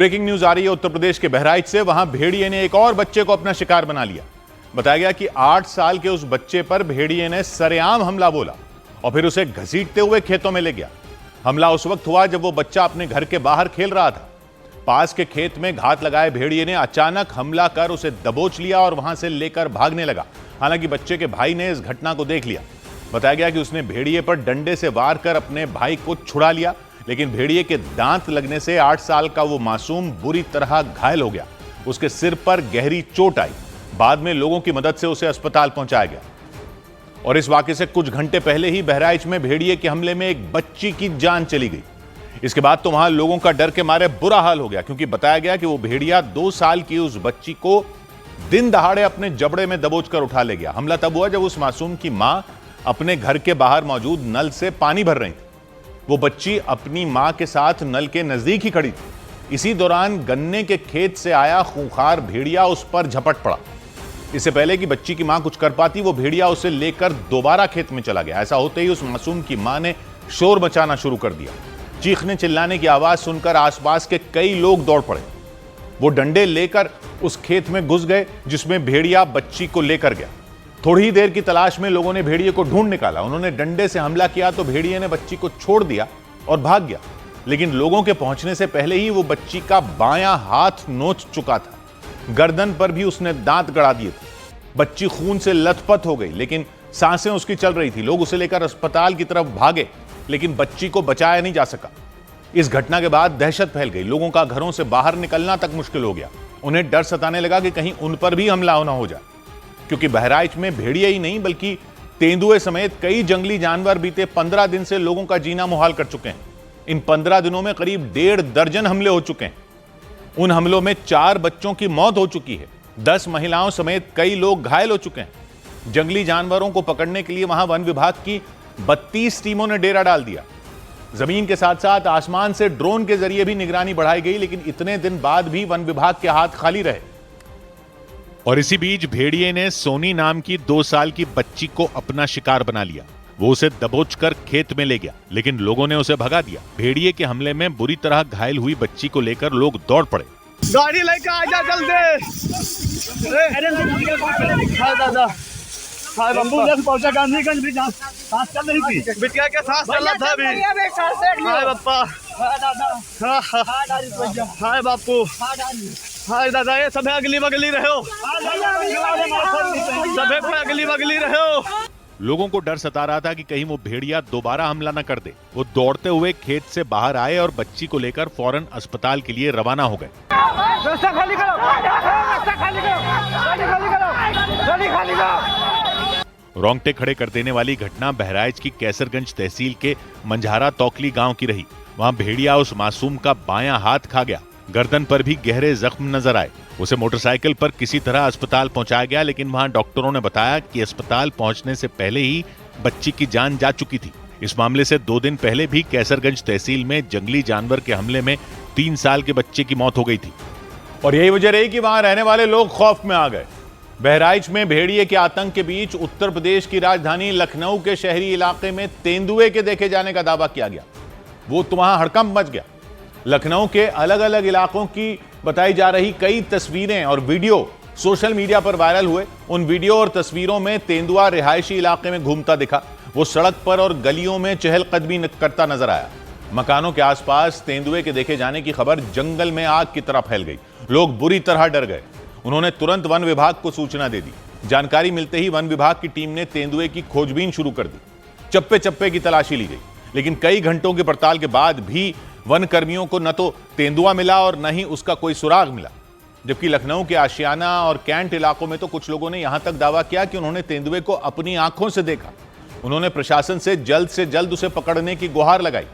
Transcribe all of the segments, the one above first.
Breaking news आ रही है उत्तर प्रदेश के बहराइच से। वहां भेड़िए ने एक और बच्चे को अपना शिकार बना लिया। बताया गया कि 8 साल के उस बच्चे पर भेड़िए ने सरेआम हमला बोला और फिर उसे घसीटते हुए खेतों में ले गया। हमला उस वक्त हुआ जब वो बच्चा अपने घर के बाहर खेल रहा था। पास के खेत में घात लगाए भेड़िए ने अचानक हमला कर उसे दबोच लिया और वहां से लेकर भागने लगा। हालांकि बच्चे के भाई ने इस घटना को देख लिया। बताया गया कि उसने भेड़िए पर डंडे से वार कर अपने भाई को छुड़ा लिया, लेकिन भेड़िए के दांत लगने से 8 साल का वो मासूम बुरी तरह घायल हो गया। उसके सिर पर गहरी चोट आई। बाद में लोगों की मदद से उसे अस्पताल पहुंचाया गया। और इस वाकये से कुछ घंटे पहले ही बहराइच में भेड़िए के हमले में एक बच्ची की जान चली गई। इसके बाद तो वहां लोगों का डर के मारे बुरा हाल हो गया, क्योंकि बताया गया कि वो भेड़िया 2 साल की उस बच्ची को दिन दहाड़े अपने जबड़े में दबोच कर उठा ले गया। हमला तब हुआ जब उस मासूम की मां अपने घर के बाहर मौजूद नल से पानी भर रही थी। वो बच्ची अपनी मां के साथ नल के नजदीक ही खड़ी थी। इसी दौरान गन्ने के खेत से आया खूंखार भेड़िया उस पर झपट पड़ा। इससे पहले कि बच्ची की मां कुछ कर पाती, वो भेड़िया उसे लेकर दोबारा खेत में चला गया। ऐसा होते ही उस मासूम की मां ने शोर मचाना शुरू कर दिया। चीखने चिल्लाने की आवाज सुनकर आसपास के कई लोग दौड़ पड़े। वो डंडे लेकर उस खेत में घुस गए जिसमें भेड़िया बच्ची को लेकर गया। थोड़ी ही देर की तलाश में लोगों ने भेड़िए को ढूंढ निकाला। उन्होंने डंडे से हमला किया तो भेड़िए ने बच्ची को छोड़ दिया और भाग गया, लेकिन लोगों के पहुंचने से पहले ही वो बच्ची का बायां हाथ नोच चुका था। गर्दन पर भी उसने दांत गड़ा दिए थे। बच्ची खून से लथपथ हो गई, लेकिन सांसें उसकी चल रही थी। लोग उसे लेकर अस्पताल की तरफ भागे, लेकिन बच्ची को बचाया नहीं जा सका। इस घटना के बाद दहशत फैल गई। लोगों का घरों से बाहर निकलना तक मुश्किल हो गया। उन्हें डर सताने लगा कि कहीं उन पर भी हमला ना हो जाए, क्योंकि बहराइच में भेड़िए ही नहीं बल्कि तेंदुए समेत कई जंगली जानवर बीते 15 दिन से लोगों का जीना मुहाल कर चुके हैं। इन 15 दिनों में करीब 1.5 दर्जन हमले हो चुके हैं। उन हमलों में 4 बच्चों की मौत हो चुकी है। 10 महिलाओं समेत कई लोग घायल हो चुके हैं। जंगली जानवरों को पकड़ने के लिए वहां वन विभाग की 32 टीमों ने डेरा डाल दिया। जमीन के साथ साथ आसमान से ड्रोन के जरिए भी निगरानी बढ़ाई गई, लेकिन इतने दिन बाद भी वन विभाग के हाथ खाली रहे। और इसी बीच भेड़िए ने सोनी नाम की 2 साल की बच्ची को अपना शिकार बना लिया। वो उसे दबोचकर खेत में ले गया, लेकिन लोगों ने उसे भगा दिया। भेड़िए के हमले में बुरी तरह घायल हुई बच्ची को लेकर लोग दौड़ पड़े। गाड़ी लेकर आजा जल्दी। हाय दादा, हाय एम्बुलेंस पहुंचा। गांधीगंज भी सांस चल रही थी। बिटिया के सांस चल रहा था अभी। हाय बापा, हाय बापू, हाय दादा। ये सब अगली बगली रहे हो, सब अगली बगली रहे हो। लोगों को डर सता रहा था कि कहीं वो भेड़िया दोबारा हमला न कर दे। वो दौड़ते हुए खेत से बाहर आए और बच्ची को लेकर फौरन अस्पताल के लिए रवाना हो गए। रास्ता खाली करो, रास्ता खाली करो, गाड़ी खाली करो। रोंगटे खड़े कर देने वाली घटना बहराइच की कैसरगंज तहसील के मंझारा तौकली गांव की रही। वहां भेड़िया उस मासूम का बायां हाथ खा गया। गर्दन पर भी गहरे जख्म नजर आए। उसे मोटरसाइकिल पर किसी तरह अस्पताल पहुंचाया गया, लेकिन वहां डॉक्टरों ने बताया कि अस्पताल पहुंचने से पहले ही बच्ची की जान जा चुकी थी। इस मामले से 2 दिन पहले भी कैसरगंज तहसील में जंगली जानवर के हमले में 3 साल के बच्चे की मौत हो गई थी। और यही वजह रही कि वहां रहने वाले लोग खौफ में आ गए। बहराइच में भेड़िए के आतंक के बीच उत्तर प्रदेश की राजधानी लखनऊ के शहरी इलाके में तेंदुए के देखे जाने का दावा किया गया। वो तो वहां हड़कंप मच गया। लखनऊ के अलग अलग इलाकों की बताई जा रही कई तस्वीरें और वीडियो सोशल मीडिया पर वायरल हुए। उन वीडियो और तस्वीरों में तेंदुआ रिहायशी इलाके में घूमता दिखा। वो सड़क पर और गलियों में चहलकदमी करता नजर आया। मकानों के आसपास तेंदुए के देखे जाने की खबर जंगल में आग की तरह फैल गई। लोग बुरी तरह डर गए। उन्होंने तुरंत वन विभाग को सूचना दे दी। जानकारी मिलते ही वन विभाग की टीम ने तेंदुए की खोजबीन शुरू कर दी। चप्पे चप्पे की तलाशी ली गई, लेकिन कई घंटों की पड़ताल के बाद भी वन कर्मियों को न तो तेंदुआ मिला और न ही उसका कोई सुराग मिला। जबकि लखनऊ के आशियाना और कैंट इलाकों में तो कुछ लोगों ने यहां तक दावा किया कि उन्होंने तेंदुए को अपनी आंखों से देखा। उन्होंने प्रशासन से जल्द उसे पकड़ने की गुहार लगाई,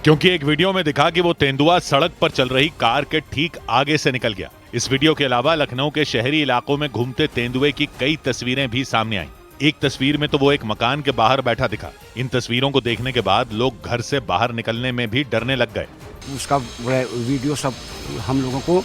क्योंकि एक वीडियो में दिखा कि वो तेंदुआ सड़क पर चल रही कार के ठीक आगे से निकल गया। इस वीडियो के अलावा लखनऊ के शहरी इलाकों में घूमते तेंदुए की कई तस्वीरें भी सामने आई। एक तस्वीर में तो वो एक मकान के बाहर बैठा दिखा। इन तस्वीरों को देखने के बाद लोग घर से बाहर निकलने में भी डरने लग गए। उसका वीडियो सब हम लोगों को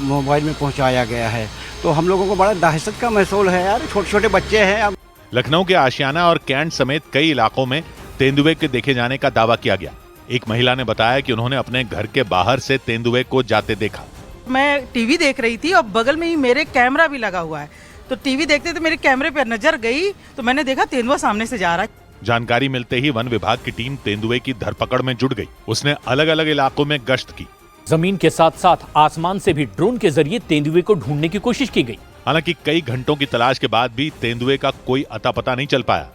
मोबाइल में पहुंचाया गया है, तो हम लोगों को बड़ा दहशत का महसूस है यार। छोटे छोटे बच्चे हैं। लखनऊ के आशियाना और कैंट समेत कई इलाकों में तेंदुए के देखे जाने का दावा किया गया। एक महिला ने बताया कि उन्होंने अपने घर के बाहर से तेंदुए को जाते देखा। मैं टीवी देख रही थी और बगल में ही मेरे कैमरा भी लगा हुआ है, तो टीवी देखते तो मेरे कैमरे पे नजर गई तो मैंने देखा तेंदुआ सामने से जा रहा है। जानकारी मिलते ही वन विभाग की टीम तेंदुए की धरपकड़ में जुट गई। उसने अलग अलग इलाकों में गश्त की। जमीन के साथ साथ आसमान से भी ड्रोन के जरिए तेंदुए को ढूंढने की कोशिश की गई। हालांकि कई घंटों की तलाश के बाद भी तेंदुए का कोई अता पता नहीं चल पाया।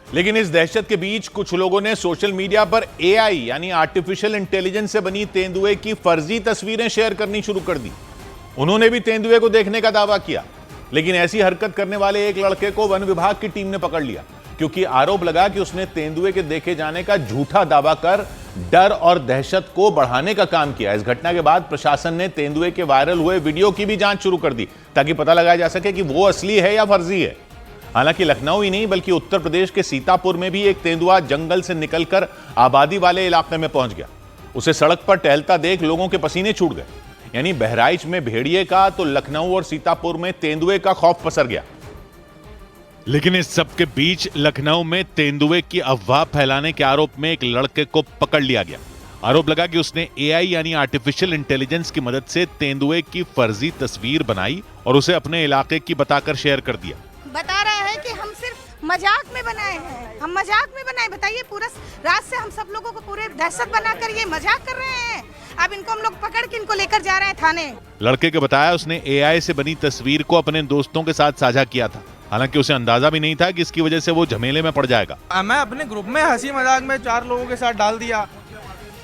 लेकिन इस दहशत के बीच कुछ लोगों ने सोशल मीडिया पर AI यानी आर्टिफिशियल इंटेलिजेंस से बनी तेंदुए की फर्जी तस्वीरें शेयर करनी शुरू कर दी। उन्होंने भी तेंदुए को देखने का दावा किया, लेकिन ऐसी हरकत करने वाले एक लड़के को वन विभाग की टीम ने पकड़ लिया, क्योंकि आरोप लगा कि उसने तेंदुए के देखे जाने का झूठा दावा कर डर और दहशत को बढ़ाने का काम किया। इस घटना के बाद प्रशासन ने तेंदुए के वायरल हुए वीडियो की भी जांच शुरू कर दी, ताकि पता लगाया जा सके कि वो असली है या फर्जी है। हालांकि लखनऊ ही नहीं बल्कि उत्तर प्रदेश के सीतापुर में भी एक तेंदुआ जंगल से निकलकर आबादी वाले इलाके में पहुंच गया। उसे सड़क पर टहलता देख लोगों के पसीने छूट गए। यानी बहराइच में भेड़िए का तो लखनऊ और सीतापुर में तेंदुए का खौफ पसर गया। लेकिन इस सब के बीच लखनऊ में तेंदुए की अफवाह फैलाने के आरोप में एक लड़के को पकड़ लिया गया। आरोप लगा कि उसने AI यानी आर्टिफिशियल इंटेलिजेंस की मदद से तेंदुए की फर्जी तस्वीर बनाई और उसे अपने इलाके की बताकर शेयर कर दिया। बता रहा है कि हम सिर्फ मजाक में बनाए हैं, हम मजाक में बनाए। बताइए, पूरा रात से हम सब लोगों को पूरे दहशत बनाकर ये मजाक कर रहे हैं। अब इनको हम लोग पकड़ के इनको लेकर जा रहे हैं थाने। लड़के के बताया उसने AI से बनी तस्वीर को अपने दोस्तों के साथ साझा किया था। हालांकि उसे अंदाजा भी नहीं था कि इसकी वजह से वो झमेले में पड़ जाएगा। मैं अपने ग्रुप में हंसी मजाक में 4 लोगों के साथ डाल दिया।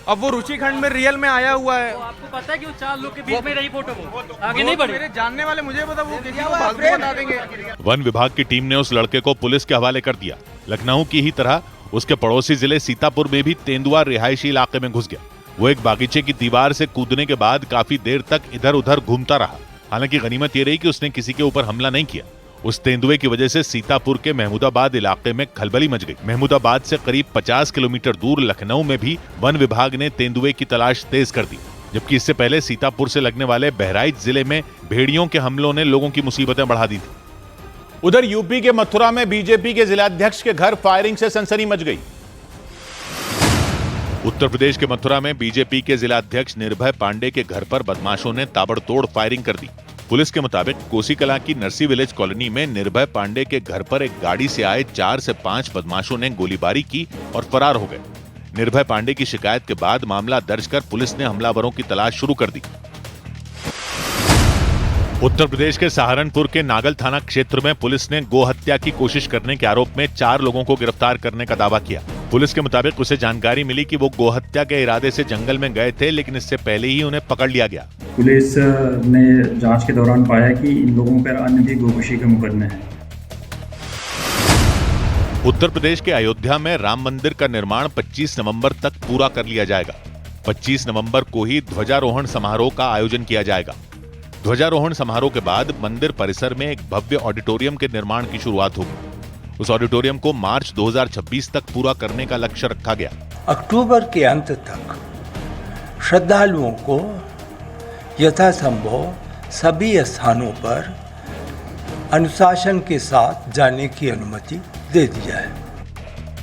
अब वो रुचिखंड में रियल में आया हुआ है। तो आपको पता है कि वो 4 लोग के बीच में रही फोटो वो आगे नहीं बढ़ी। मेरे जानने वाले मुझे पता, वो किसी को फालतू बता देंगे। वन विभाग की टीम ने उस लड़के को पुलिस के हवाले कर दिया। लखनऊ की ही तरह उसके पड़ोसी जिले सीतापुर में भी तेंदुआ रिहायशी इलाके में घुस गया। वो एक बागीचे की दीवार से कूदने के बाद काफी देर तक इधर उधर घूमता रहा। हालांकि गनीमत ये रही कि उसने किसी के ऊपर हमला नहीं किया। उस तेंदुए की वजह से सीतापुर के महमूदाबाद इलाके में खलबली मच गई। महमूदाबाद से करीब 50 किलोमीटर दूर लखनऊ में भी वन विभाग ने तेंदुए की तलाश तेज कर दी, जबकि इससे पहले सीतापुर से लगने वाले बहराइच जिले में भेड़ियों के हमलों ने लोगों की मुसीबतें बढ़ा दी थी। उधर यूपी के मथुरा में बीजेपी के जिलाध्यक्ष के घर फायरिंग से सनसनी मच गई। उत्तर प्रदेश के मथुरा में बीजेपी के जिलाध्यक्ष निर्भय पांडे के घर पर बदमाशों ने ताबड़तोड़ फायरिंग कर दी। पुलिस के मुताबिक कोसी कला की नरसी विलेज कॉलोनी में निर्भय पांडे के घर पर एक गाड़ी से आए 4 से 5 बदमाशों ने गोलीबारी की और फरार हो गए। निर्भय पांडे की शिकायत के बाद मामला दर्ज कर पुलिस ने हमलावरों की तलाश शुरू कर दी। उत्तर प्रदेश के सहारनपुर के नागल थाना क्षेत्र में पुलिस ने गो हत्या की कोशिश करने के आरोप में 4 लोगों को गिरफ्तार करने का दावा किया। पुलिस के मुताबिक उसे जानकारी मिली कि वो गो हत्या के इरादे से जंगल में गए थे, लेकिन इससे पहले ही उन्हें पकड़ लिया गया। पुलिस ने जांच के दौरान पाया कि इन लोगों पर अन्य भी गोकशी के मुकदमे हैं। उत्तर प्रदेश के अयोध्या में राम मंदिर का निर्माण 25 नवंबर तक पूरा कर लिया जाएगा। 25 नवंबर को ही ध्वजारोहण समारोह का आयोजन किया जाएगा। ध्वजारोहण समारोह के बाद मंदिर परिसर में एक भव्य ऑडिटोरियम के निर्माण की शुरुआत होगी। उस ऑडिटोरियम को मार्च 2026 तक पूरा करने का लक्ष्य रखा गया। अक्टूबर के अंत तक श्रद्धालुओं को यथासंभव सभी स्थानों पर अनुशासन के साथ जाने की अनुमति दे दी जाए।